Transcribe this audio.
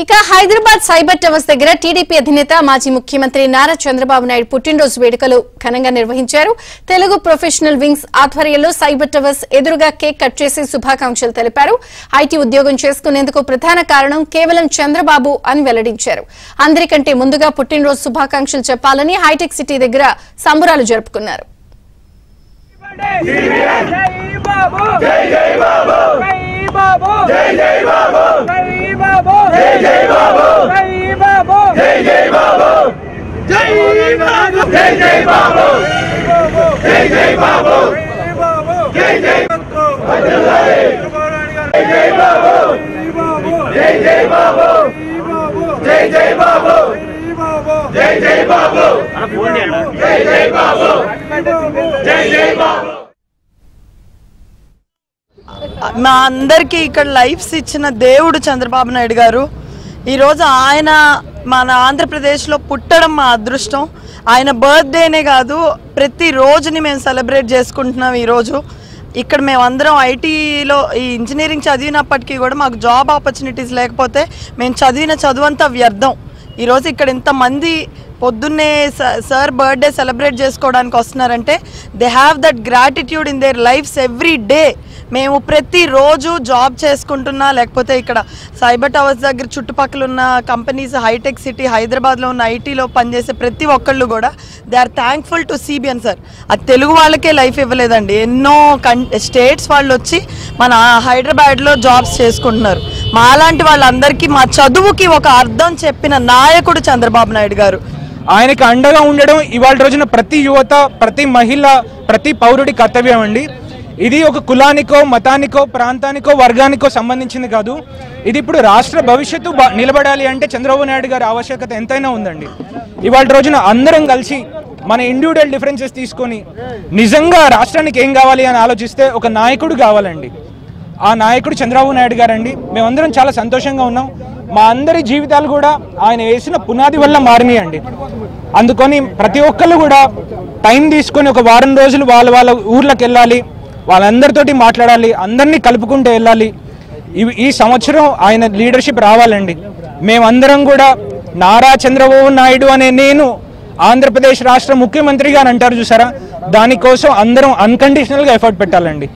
ఇక Hyderabad cyber towers దగ్గర TDP అధినేత మాజీ ముఖ్యమంత్రి నారా చంద్రబాబు నాయుడు పుట్టినరోజు వేడుకలు ఘనంగా నిర్వహించారు. తెలుగు ప్రొఫెషనల్ వింగ్స్ ఆధ్వర్యంలో సైబర్ టవర్స్ ఎదురుగా కేక్ కట్ చేసి శుభాకాంక్షలు తెలిపారు. ఐటీ ఉద్యోగం చేసుకునేందుకు ప్రధాన కారణం కేవలం చంద్రబాబు అని వెల్లడించారు. అందరికంటే ముందుగా పుట్టినరోజు శుభాకాంక్షలు చెప్పాలని హైటెక్ సిటీ దగ్గర సంబరాలు జరుపుకున్నారు. మా అందరికీ ఇక్కడ లైఫ్స్ ఇచ్చిన దేవుడు చంద్రబాబు నాయుడు గారు. ఈరోజు ఆయన మన ఆంధ్రప్రదేశ్లో పుట్టడం మా అదృష్టం. ఆయన బర్త్డేనే కాదు, ప్రతి రోజుని మేము సెలబ్రేట్ చేసుకుంటున్నాం. ఈరోజు ఇక్కడ మేమందరం ఐటీలో ఈ ఇంజనీరింగ్ చదివినప్పటికీ కూడా మాకు జాబ్ ఆపర్చునిటీస్ లేకపోతే మేము చదివిన చదువంతా వ్యర్థం. ఈరోజు ఇక్కడ ఇంతమంది పొద్దున్నే సార్ బర్త్డే సెలబ్రేట్ చేసుకోవడానికి వస్తున్నారంటే they have that gratitude in there lifes every day. మేము ప్రతిరోజు జాబ్ చేసుకుంటున్నా, లేకపోతే ఇక్కడ సైబర్ టవర్స్ దగ్గర చుట్టుపక్కల ఉన్న కంపెనీస్, హైటెక్ సిటీ, హైదరాబాద్లో ఉన్న ఐటీలో పనిచేసే ప్రతి ఒక్కళ్ళు కూడా they are thankful to CBN sir. అది తెలుగు వాళ్ళకే లైఫ్ ఇవ్వలేదండి, ఎన్నో స్టేట్స్ వాళ్ళు వచ్చి మన హైదరాబాద్లో జాబ్స్ చేసుకుంటున్నారు. మాలాంటి వాళ్ళందరికీ మా చదువుకి ఒక అర్థం చెప్పిన నాయకుడు చంద్రబాబు నాయుడు గారు. ఆయనకి అండగా ఉండడం ఇవాళ రోజున ప్రతి యువత, ప్రతి మహిళ, ప్రతి పౌరుడి కర్తవ్యం అండి. ఇది ఒక కులానికో, మతానికో, ప్రాంతానికో, వర్గానికో సంబంధించింది కాదు. ఇది ఇప్పుడు రాష్ట్ర భవిష్యత్తు నిలబడాలి అంటే చంద్రబాబు నాయుడు గారి ఆవశ్యకత ఎంతైనా ఉందండి. ఇవాళ రోజున అందరం కలిసి మన ఇండివిజువల్ డిఫరెన్సెస్ తీసుకొని నిజంగా రాష్ట్రానికి ఏం కావాలి అని ఆలోచిస్తే ఒక నాయకుడు కావాలండి. ఆ నాయకుడు చంద్రబాబు నాయుడు గారండి. మేమందరం చాలా సంతోషంగా ఉన్నాం. మా అందరి జీవితాలు కూడా ఆయన వేసిన పునాది వల్ల మారినాయండి. అందుకని ప్రతి ఒక్కళ్ళు కూడా టైం తీసుకొని ఒక వారం రోజులు వాళ్ళ ఊర్లకు వెళ్ళాలి, వాళ్ళందరితోటి మాట్లాడాలి, అందరినీ కలుపుకుంటూ వెళ్ళాలి. ఈ సంవత్సరం ఆయన లీడర్షిప్ రావాలండి. మేమందరం కూడా నారా చంద్రబాబు నాయుడు అనే నేను ఆంధ్రప్రదేశ్ రాష్ట్ర ముఖ్యమంత్రిగా అని అంటారు చూసారా, దానికోసం అందరం అన్కండిషనల్గా ఎఫర్ట్ పెట్టాలండి.